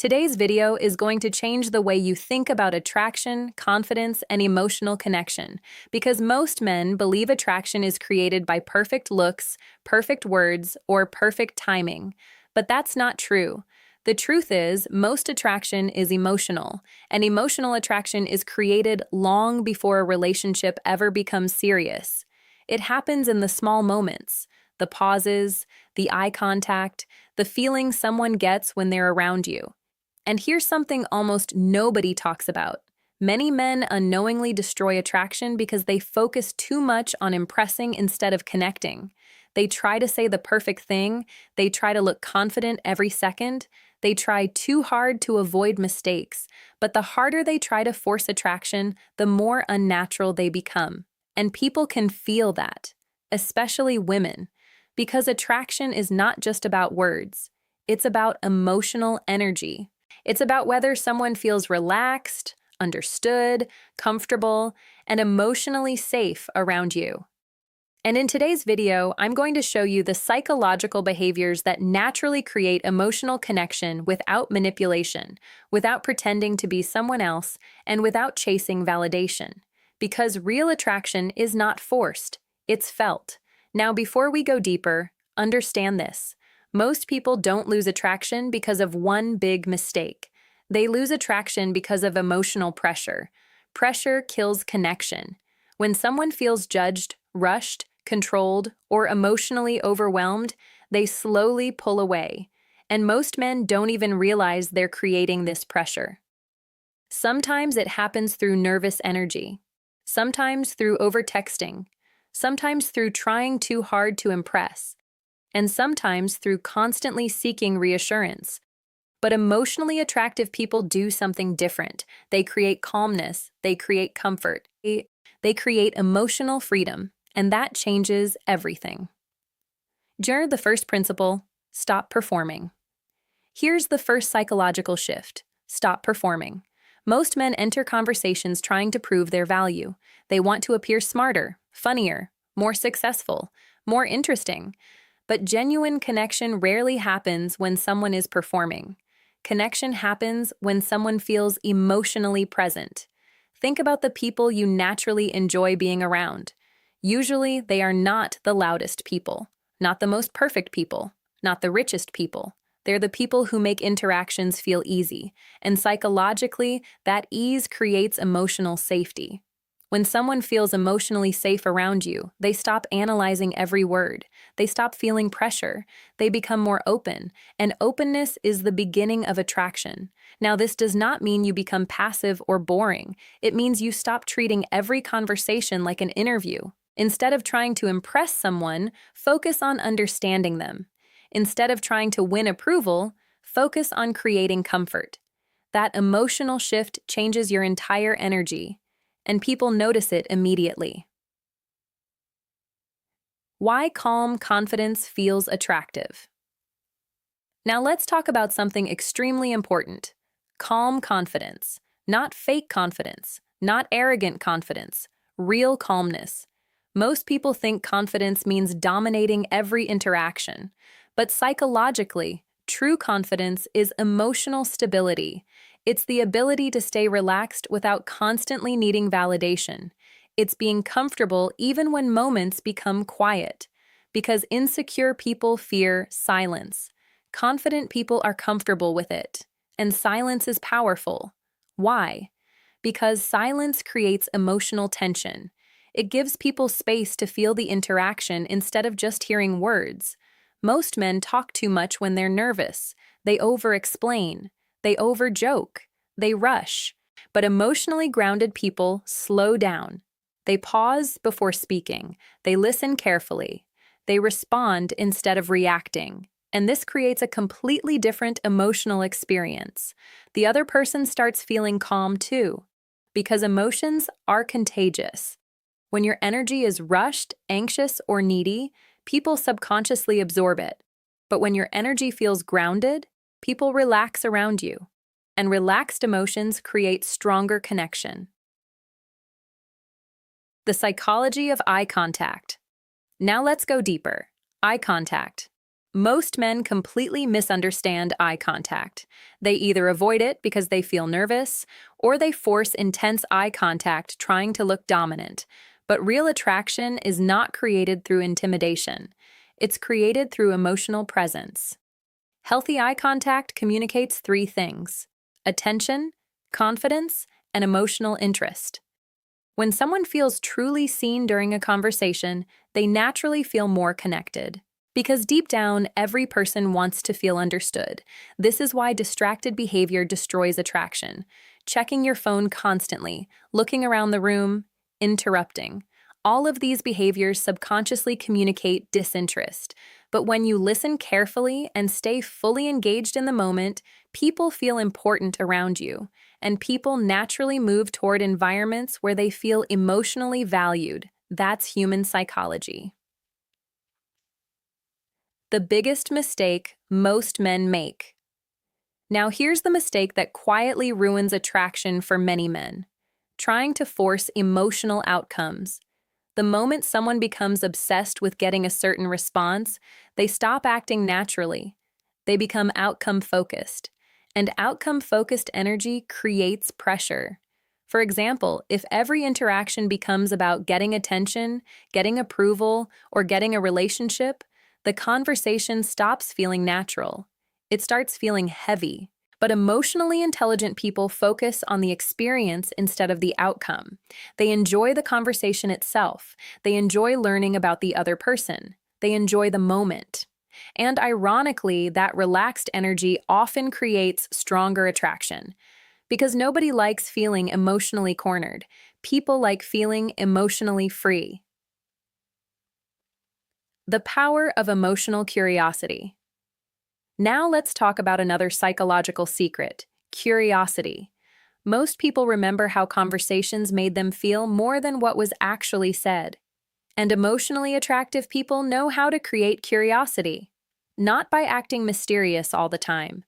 Today's video is going to change the way you think about attraction, confidence, and emotional connection, because most men believe attraction is created by perfect looks, perfect words, or perfect timing. But that's not true. The truth is, most attraction is emotional, and emotional attraction is created long before a relationship ever becomes serious. It happens in the small moments, the pauses, the eye contact, the feeling someone gets when they're around you. And here's something almost nobody talks about. Many men unknowingly destroy attraction because they focus too much on impressing instead of connecting. They try to say the perfect thing, they try to look confident every second, they try too hard to avoid mistakes, but the harder they try to force attraction, the more unnatural they become. And people can feel that, especially women, because attraction is not just about words, it's about emotional energy. It's about whether someone feels relaxed, understood, comfortable, and emotionally safe around you. And in today's video, I'm going to show you the psychological behaviors that naturally create emotional connection without manipulation, without pretending to be someone else, and without chasing validation. Because real attraction is not forced, it's felt. Now, before we go deeper, understand this. Most people don't lose attraction because of one big mistake. They lose attraction because of emotional pressure. Pressure kills connection. When someone feels judged, rushed, controlled, or emotionally overwhelmed, they slowly pull away. And most men don't even realize they're creating this pressure. Sometimes it happens through nervous energy. Sometimes through over-texting. Sometimes through trying too hard to impress. And sometimes through constantly seeking reassurance. But emotionally attractive people do something different. They create calmness, they create comfort, they create emotional freedom, and that changes everything. The first principle, stop performing. Here's the first psychological shift, stop performing. Most men enter conversations trying to prove their value. They want to appear smarter, funnier, more successful, more interesting. But genuine connection rarely happens when someone is performing. Connection happens when someone feels emotionally present. Think about the people you naturally enjoy being around. Usually, they are not the loudest people, not the most perfect people, not the richest people. They're the people who make interactions feel easy, and psychologically, that ease creates emotional safety. When someone feels emotionally safe around you, they stop analyzing every word. They stop feeling pressure. They become more open, and openness is the beginning of attraction. Now, this does not mean you become passive or boring. It means you stop treating every conversation like an interview. Instead of trying to impress someone, focus on understanding them. Instead of trying to win approval, focus on creating comfort. That emotional shift changes your entire energy, and people notice it immediately. Why calm confidence feels attractive. Now let's talk about something extremely important. Calm confidence. Not fake confidence, not arrogant confidence, real calmness. Most people think confidence means dominating every interaction, but psychologically, true confidence is emotional stability. It's the ability to stay relaxed without constantly needing validation. It's being comfortable even when moments become quiet. Because insecure people fear silence. Confident people are comfortable with it. And silence is powerful. Why? Because silence creates emotional tension. It gives people space to feel the interaction instead of just hearing words. Most men talk too much when they're nervous. They over-explain. They over-joke. They rush. But emotionally grounded people slow down. They pause before speaking. They listen carefully. They respond instead of reacting. And this creates a completely different emotional experience. The other person starts feeling calm too, because emotions are contagious. When your energy is rushed, anxious, or needy, people subconsciously absorb it. But when your energy feels grounded, people relax around you. And relaxed emotions create stronger connection. The psychology of eye contact. Now let's go deeper. Eye contact. Most men completely misunderstand eye contact. They either avoid it because they feel nervous, or they force intense eye contact trying to look dominant. But real attraction is not created through intimidation. It's created through emotional presence. Healthy eye contact communicates three things: attention, confidence, and emotional interest. When someone feels truly seen during a conversation, they naturally feel more connected. Because deep down, every person wants to feel understood. This is why distracted behavior destroys attraction. Checking your phone constantly, looking around the room, interrupting. All of these behaviors subconsciously communicate disinterest. But when you listen carefully and stay fully engaged in the moment, people feel important around you, and people naturally move toward environments where they feel emotionally valued. That's human psychology. The biggest mistake most men make. Now, here's the mistake that quietly ruins attraction for many men: trying to force emotional outcomes. The moment someone becomes obsessed with getting a certain response, they stop acting naturally. They become outcome focused. And outcome focused energy creates pressure. For example, if every interaction becomes about getting attention, getting approval, or getting a relationship, the conversation stops feeling natural. It starts feeling heavy. But emotionally intelligent people focus on the experience instead of the outcome. They enjoy the conversation itself. They enjoy learning about the other person. They enjoy the moment. And ironically, that relaxed energy often creates stronger attraction. Because nobody likes feeling emotionally cornered. People like feeling emotionally free. The power of emotional curiosity. Now let's talk about another psychological secret: curiosity. Most people remember how conversations made them feel more than what was actually said. And emotionally attractive people know how to create curiosity, not by acting mysterious all the time,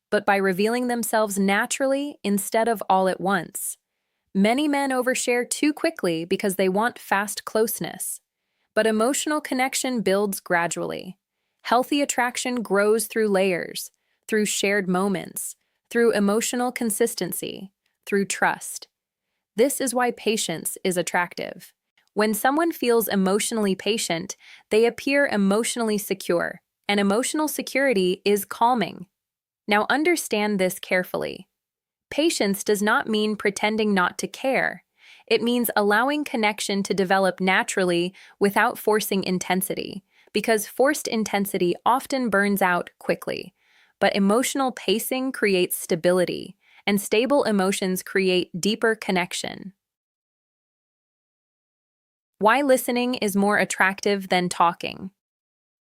but by revealing themselves naturally instead of all at once. Many men overshare too quickly because they want fast closeness. But emotional connection builds gradually. Healthy attraction grows through layers, through shared moments, through emotional consistency, through trust. This is why patience is attractive. When someone feels emotionally patient, they appear emotionally secure, and emotional security is calming. Now understand this carefully. Patience does not mean pretending not to care. It means allowing connection to develop naturally without forcing intensity, because forced intensity often burns out quickly. But emotional pacing creates stability, and stable emotions create deeper connection. Why listening is more attractive than talking.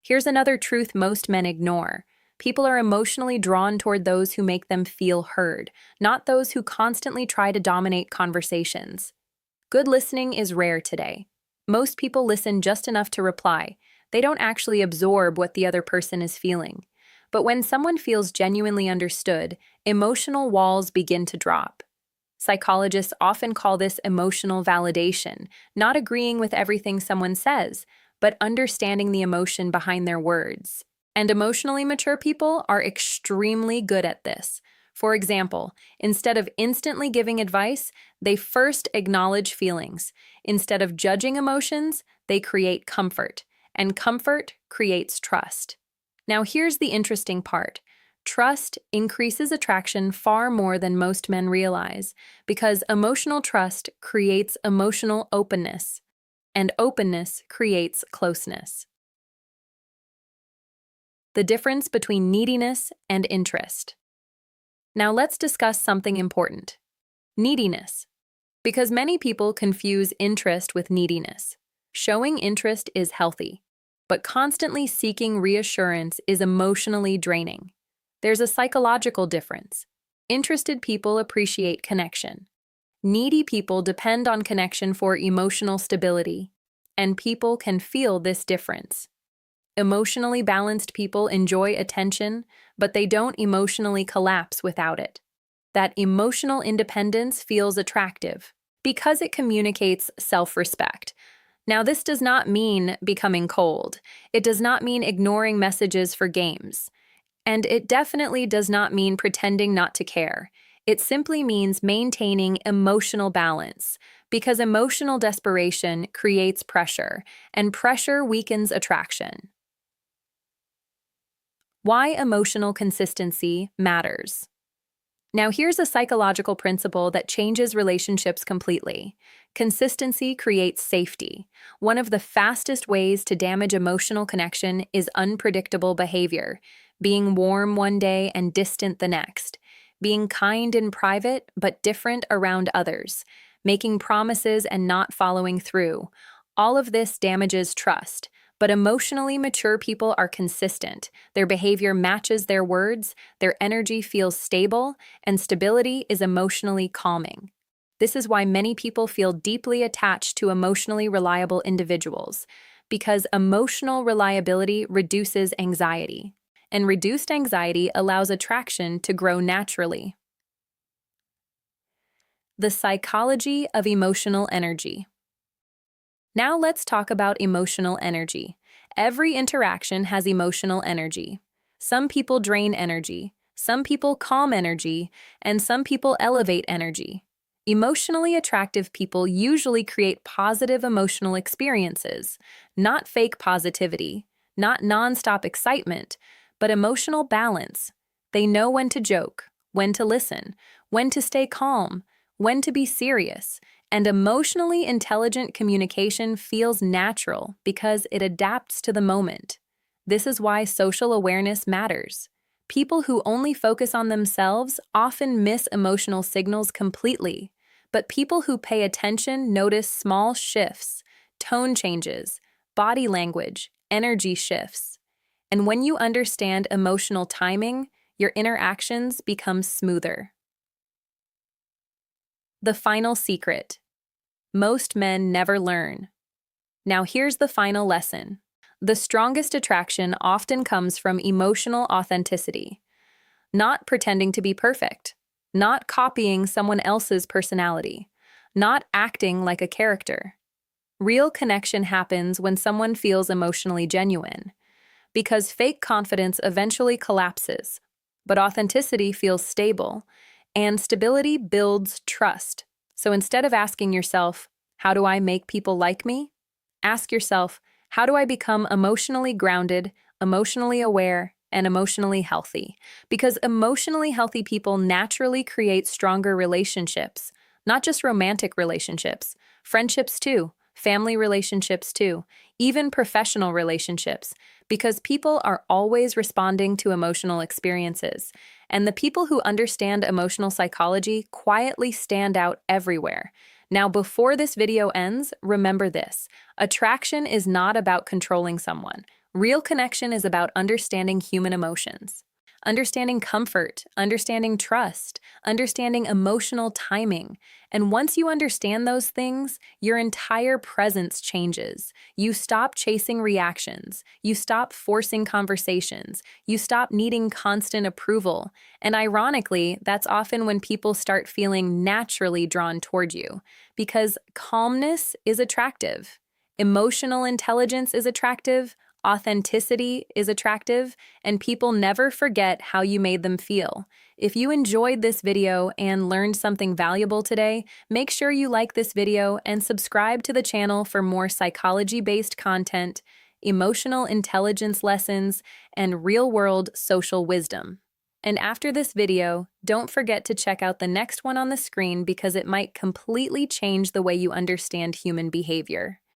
Here's another truth most men ignore. People are emotionally drawn toward those who make them feel heard, not those who constantly try to dominate conversations. Good listening is rare today. Most people listen just enough to reply. They don't actually absorb what the other person is feeling. But when someone feels genuinely understood, emotional walls begin to drop. Psychologists often call this emotional validation, not agreeing with everything someone says, but understanding the emotion behind their words. And emotionally mature people are extremely good at this. For example, instead of instantly giving advice, they first acknowledge feelings. Instead of judging emotions, they create comfort. And comfort creates trust. Now here's the interesting part. Trust increases attraction far more than most men realize, because emotional trust creates emotional openness, and openness creates closeness. The difference between neediness and interest. Now let's discuss something important: neediness. Because many people confuse interest with neediness. Showing interest is healthy, but constantly seeking reassurance is emotionally draining. There's a psychological difference. Interested people appreciate connection. Needy people depend on connection for emotional stability, and people can feel this difference. Emotionally balanced people enjoy attention, but they don't emotionally collapse without it. That emotional independence feels attractive because it communicates self-respect. Now, this does not mean becoming cold. It does not mean ignoring messages for games. And it definitely does not mean pretending not to care. It simply means maintaining emotional balance, because emotional desperation creates pressure, and pressure weakens attraction. Why emotional consistency matters. Now, here's a psychological principle that changes relationships completely. Consistency creates safety. One of the fastest ways to damage emotional connection is unpredictable behavior, being warm one day and distant the next, being kind in private but different around others, making promises and not following through. All of this damages trust. But emotionally mature people are consistent. Their behavior matches their words, their energy feels stable, and stability is emotionally calming. This is why many people feel deeply attached to emotionally reliable individuals, because emotional reliability reduces anxiety, and reduced anxiety allows attraction to grow naturally. The psychology of emotional energy. Now let's talk about emotional energy. Every interaction has emotional energy. Some people drain energy, some people calm energy, and some people elevate energy. Emotionally attractive people usually create positive emotional experiences, not fake positivity, not nonstop excitement, but emotional balance. They know when to joke, when to listen, when to stay calm, when to be serious. And emotionally intelligent communication feels natural because it adapts to the moment. This is why social awareness matters. People who only focus on themselves often miss emotional signals completely, but people who pay attention notice small shifts, tone changes, body language, energy shifts. And when you understand emotional timing, your interactions become smoother. The final secret. Most men never learn. Now here's the final lesson. The strongest attraction often comes from emotional authenticity, not pretending to be perfect, not copying someone else's personality, not acting like a character. Real connection happens when someone feels emotionally genuine, because fake confidence eventually collapses, but authenticity feels stable, and stability builds trust. So instead of asking yourself, how do I make people like me? Ask yourself, how do I become emotionally grounded, emotionally aware, and emotionally healthy? Because emotionally healthy people naturally create stronger relationships, not just romantic relationships, friendships too, family relationships too, even professional relationships, because people are always responding to emotional experiences. And the people who understand emotional psychology quietly stand out everywhere. Now, before this video ends, remember this. Attraction is not about controlling someone. Real connection is about understanding human emotions. Understanding comfort, understanding trust, understanding emotional timing. And once you understand those things, your entire presence changes. You stop chasing reactions. You stop forcing conversations. You stop needing constant approval. And ironically, that's often when people start feeling naturally drawn toward you, because calmness is attractive. Emotional intelligence is attractive. Authenticity is attractive, and people never forget how you made them feel. If you enjoyed this video and learned something valuable today, make sure you like this video and subscribe to the channel for more psychology-based content, emotional intelligence lessons, and real-world social wisdom. And after this video, don't forget to check out the next one on the screen because it might completely change the way you understand human behavior.